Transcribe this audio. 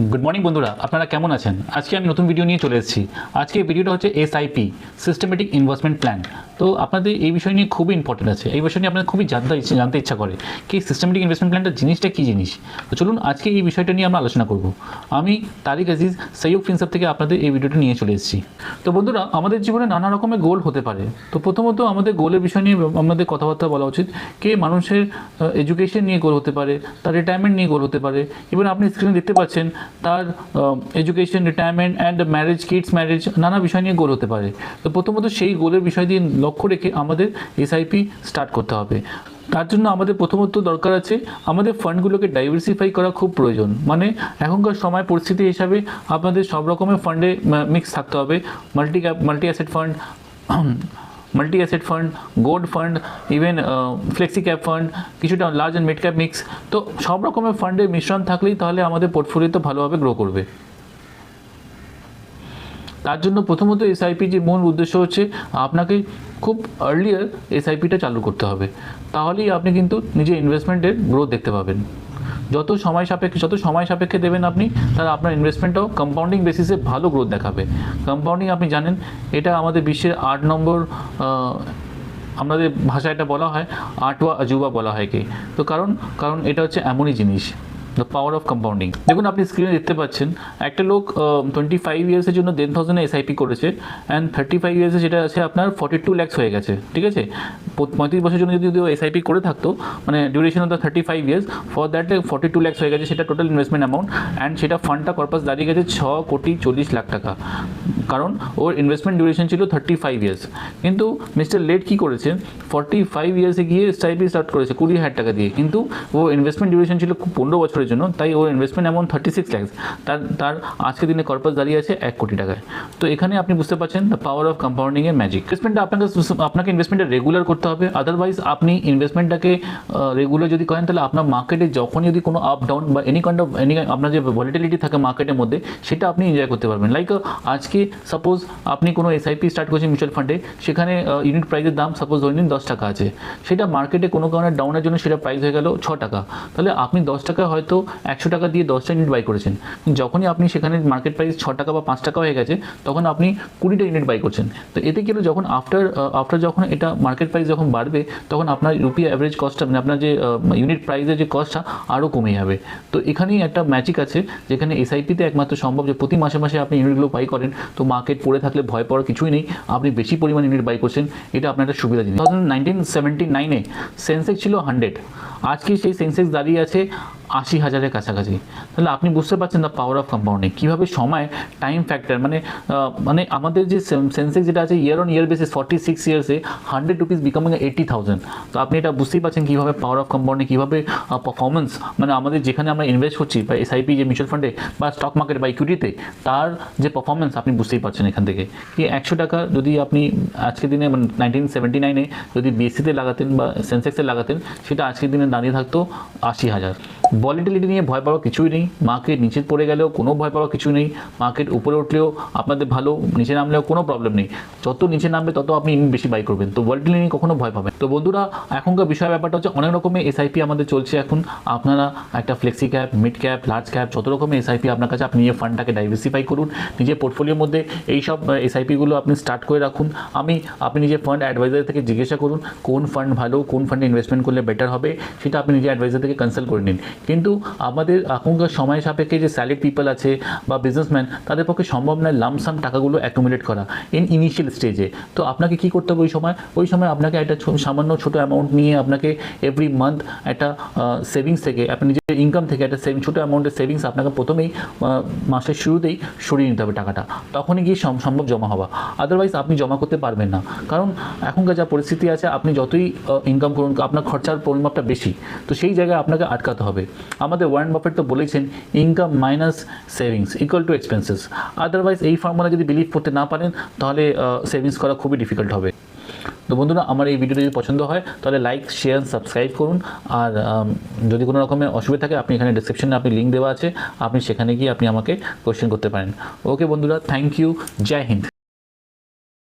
Good morning বন্ধুরা, আপনারা কেমন আছেন? আজকে আমি নতুন ভিডিও নিয়ে চলে এসেছি। আজকে ভিডিওটা হচ্ছে এসআইপি, সিস্টেমেটিক ইনভেস্টমেন্ট প্ল্যান। তো আপনাদের এই বিষয় নিয়ে খুবই ইম্পর্টেন্ট আছে, এই বিষয় নিয়ে আপনাদের খুবই জানতে ইচ্ছা করে কি সিস্টেমেটিক ইনভেস্টমেন্ট প্ল্যানটা জিনিসটা কী জিনিস। তো চলুন আজকে এই বিষয়টা নিয়ে আমরা আলোচনা করব। আমি তারিক আজিজ সৈয়দ ফিনসাব থেকে আপনাদের এই ভিডিওটা নিয়ে চলে এসেছি। তো বন্ধুরা, আমাদের জীবনে নানা রকমের গোল হতে পারে। তো প্রথমত আমাদের গোলের বিষয় নিয়ে আমাদের কথাবার্তা বলা উচিত। কে মানুষের এডুকেশন নিয়ে গোল হতে পারে, তার রিটায়ারমেন্ট নিয়ে গোল হতে পারে। ইভেন আপনি স্ক্রিনে দেখতে পাচ্ছেন তার education, retirement and marriage, kids marriage, নানা বিষয় নিয়ে গোল হতে পারে। তো প্রথমত সেই গোলের বিষয় দিয়ে লক্ষ্য রেখে আমাদের এসআইপি স্টার্ট করতে হবে। তার জন্য আমাদের প্রথমত দরকার আছে আমাদের ফান্ডগুলোকে ডাইভার্সিফাই করা খুব প্রয়োজন। মানে এখনকার সময় পরিস্থিতি হিসাবে আপনাদের সব রকমের ফান্ডে মিক্স থাকতে হবে। Multi asset fund, multi asset fund, gold fund, even flexi cap fund, কিছুটা large and mid cap mix. তো সব রকমের ফান্ডের মিশ্রণ থাকলেই তাহলে আমাদের পোর্টফোলিও তো ভালোভাবে গ্রো করবে। তার জন্য প্রথমত এসআইপি যে মূল উদ্দেশ্য হচ্ছে আপনাকে খুব আর্লিয়ার এসআইপিটা চালু করতে হবে। তাহলেই আপনি কিন্তু নিজের ইনভেস্টমেন্টের গ্রোথ দেখতে পাবেন। যত সময় সাপেক্ষে দেবেন আপনি, তাহলে আপনার ইনভেস্টমেন্টটাও কম্পাউন্ডিং বেসিসে ভালো গ্রোথ দেখাবে। কম্পাউন্ডিং আপনি জানেন, এটা আমাদের বিশ্বের 8 নম্বর, আমাদের ভাষায় এটা বলা হয় আটওয়া আজুবা বলা হয় কি। তো কারণ এটা হচ্ছে এমনই জিনিস, দ্য পাওয়ার অফ কম্পাউন্ডিং। দেখুন আপনি স্ক্রিনে দেখতে পাচ্ছেন একটা লোক 25 ইয়ার্সের জন্য 10,000 এসআইপি করেছে, অ্যান্ড 35 ইয়ার্সে যেটা আছে আপনার 42 lakhs হয়ে গেছে। ঠিক আছে, 35 বছরের জন্য যদি এসআইপি করে থাকতো, মানে duration of the 35 years, for that 42 lakhs হয়ে গেছে, সেটা টোটাল ইনভেস্টমেন্ট অ্যামাউন্ট। অ্যান্ড সেটা ফান্ডটা কর্পাস দাঁড়িয়ে গেছে 6,40,00,000 টাকা, কারণ ওর ইনভেস্টমেন্ট ডিউরেশন ছিল 35 ইয়ার্স। কিন্তু মিস্টার লেট কী করেছে, 45 ইয়ার্সে গিয়ে এসআইপি স্টার্ট করেছে 20,000 টাকা দিয়ে, কিন্তু ও ইনভেস্টমেন্ট ডিউরেশন ছিল 15 বছরের জন্য, তাই ওর ইনভেস্টমেন্ট অ্যামাউন্ট 36 lakhs। তার আজকের দিনে কর্পাস দাঁড়িয়ে আছে 1 কোটি টাকায়। তো এখানে আপনি বুঝতে পারছেন দ্য পাওয়ার অফ কম্পাউন্ডিংয়ের ম্যাজিক। ইনভেস্টমেন্টটা আপনাকে ইনভেস্টমেন্টটা রেগুলার করতে হবে। আদারওয়াইজ আপনি ইনভেস্টমেন্টটাকে রেগুলার যদি করেন, তাহলে আপনার মার্কেটে যখন যদি কোনো আপ ডাউন বা এনি আপনার যে ভলিটিলিটি থাকে মার্কেটের মধ্যে, সেটা আপনি এনজয় করতে পারবেন। লাইক আজকে সাপোজ আপনি কোনো এসআইপি স্টার্ট করছেন মিউচুয়াল ফান্ডে, সেখানে ইউনিট প্রাইসের দাম সাপোজ ধরে নিন 10 টাকা আছে, সেটা মার্কেটে কোনো কারণে ডাউনের জন্য সেটা প্রাইস হয়ে গেল 6 টাকা। তাহলে আপনি 10 টাকা হয়তো 100 টাকা দিয়ে 10টা ইউনিট বাই করেছেন। যখনই আপনি সেখানে মার্কেট প্রাইস 6 টাকা বা 5 টাকা হয়ে গেছে, তখন আপনি 20টা ইউনিট বাই করছেন। তো এতে কিন্তু যখন আফটার যখন এটা মার্কেট প্রাইস যখন বাড়বে, তখন আপনার রুপি অ্যাভারেজ কস্টটা, মানে আপনার যে ইউনিট প্রাইসের যে কস্টটা আরও কমে যাবে। তো এখানেই একটা ম্যাজিক আছে, যেখানে এসআইপিতে একমাত্র সম্ভব যে প্রতি মাসে মাসে আপনি ইউনিটগুলো বাই করেন। তো মার্কেট পড়ে থাকলে ভয় পাওয়ার কিছুই নেই, আপনি বেশি পরিমাণ ইউনিট বাই করছেন, এটা আপনার একটা সুবিধা জিনিস। 1979-এ সেন্সেক্স ছিল 100, আজকে সেই সেন্সেক্স দাঁড়িয়ে আছে 80,000-এর কাছাকাছি। তাহলে আপনি বুঝতে পারছেন দ্য পাওয়ার অফ কম্পাউন্ডিং, কীভাবে সময়, টাইম ফ্যাক্টর, মানে আমাদের যে সেন্সেক্স যেটা আছে year on year basis 46 ইয়ার্সে 100 rupees becoming 80,000। তো আপনি এটা বুঝতেই পারছেন কীভাবে পাওয়ার অফ কম্পাউন্ডিং, কীভাবে পারফরমেন্স, মানে আমাদের যেখানে আমরা ইনভেস্ট করছি বা এসআইপি যে মিউচুয়াল ফান্ডে বা স্টক মার্কেট বা ইকুইটিতে, তার যে পারফরমেন্স আপনি বুঝতেই পারছেন এখান থেকে। কি 100 টাকা যদি আপনি আজকের দিনে, মানে 1979-এ যদি বিএসসিতে লাগাতেন বা সেন্সেক্সে লাগাতেন, সেটা আজকের দিনে দাঁড়িয়ে থাকতো 80,000। ভলিটিলিটি নিয়ে ভয় পাওয়ার কিছুই নেই, মার্কেট নিচে পড়ে গেলেও কোনো ভয় পাওয়ার কিছু নেই, মার্কেট উপরে উঠলেও আপনাদের ভালো, নিচে নামলেও কোনো প্রবলেম নেই। যত নিচে নামবে তত আপনি বেশি বাই করবেন। তো ভলিটিলিটি নিয়ে কখনো ভয় পাবেন। তো বন্ধুরা, এখনকার বিষয় ব্যাপারটা হচ্ছে অনেক রকমের এসআইপি আমাদের চলছে এখন। আপনারা একটা flexi cap, mid cap, large cap, যত রকমের এসআইপি আপনার কাছে, আপনি নিজের ফান্ডটাকে ডাইভার্সিফাই করুন। নিজের পোর্টফোলিওর মধ্যে এই সব এসআইপিগুলো আপনি স্টার্ট করে রাখুন। আপনি নিজের ফান্ড অ্যাডভাইজার থেকে জিজ্ঞাসা করুন কোন ফান্ড ভালো, কোন ফান্ডে ইনভেস্টমেন্ট করলে বেটার হবে, সেটা আপনি নিজের অ্যাডভাইজার থেকে কনসাল্ট করে নিন। কিন্তু আমাদের এখনকার সময় সাপেক্ষে যে স্যালারিড পিপল আছে বা বিজনেসম্যান, তাদের পক্ষে সম্ভব নয় লামসাম টাকাগুলো অ্যাকুমুলেট করা ইনিশিয়াল স্টেজে। তো আপনাকে কী করতে হবে ওই সময় আপনাকে একটা সামান্য ছোটো অ্যামাউন্ট নিয়ে আপনাকে এভরি মান্থ একটা সেভিংস থেকে, আপনি নিজের ইনকাম থেকে একটা ছোটো অ্যামাউন্টের সেভিংস আপনাকে প্রথমেই মাসের শুরুতেই সরিয়ে নিতে হবে টাকাটা, তখনই গিয়ে সম্ভব জমা হওয়া। আদারওয়াইজ আপনি জমা করতে পারবেন না, কারণ এখনকার যা পরিস্থিতি আছে, আপনি যতই ইনকাম করুন, আপনার খরচার পরিমাপটা বেশি। তো সেই জায়গায় আপনাকে আটকাতে হবে। আমাদের ওয়ারেন বাফেট তো বলেছেন income minus savings equal to expenses. Otherwise এই ফর্মুলা যদি বিলিভ করতে না পারেন, তাহলে সেভিংস করা খুবই ডিফিকাল্ট হবে। তো বন্ধুরা, আমার এই ভিডিওটি যদি পছন্দ হয়, তাহলে লাইক, শেয়ার, সাবস্ক্রাইব করুন। আর যদি কোনো রকমের অসুবিধা থাকে, আপনি এখানে ডিসক্রিপশনে আপনি লিঙ্ক দেওয়া আছে, আপনি সেখানে গিয়ে আপনি আমাকে কোয়েশ্চেন করতে পারেন। ওকে বন্ধুরা, থ্যাংক ইউ, জয় হিন্দ।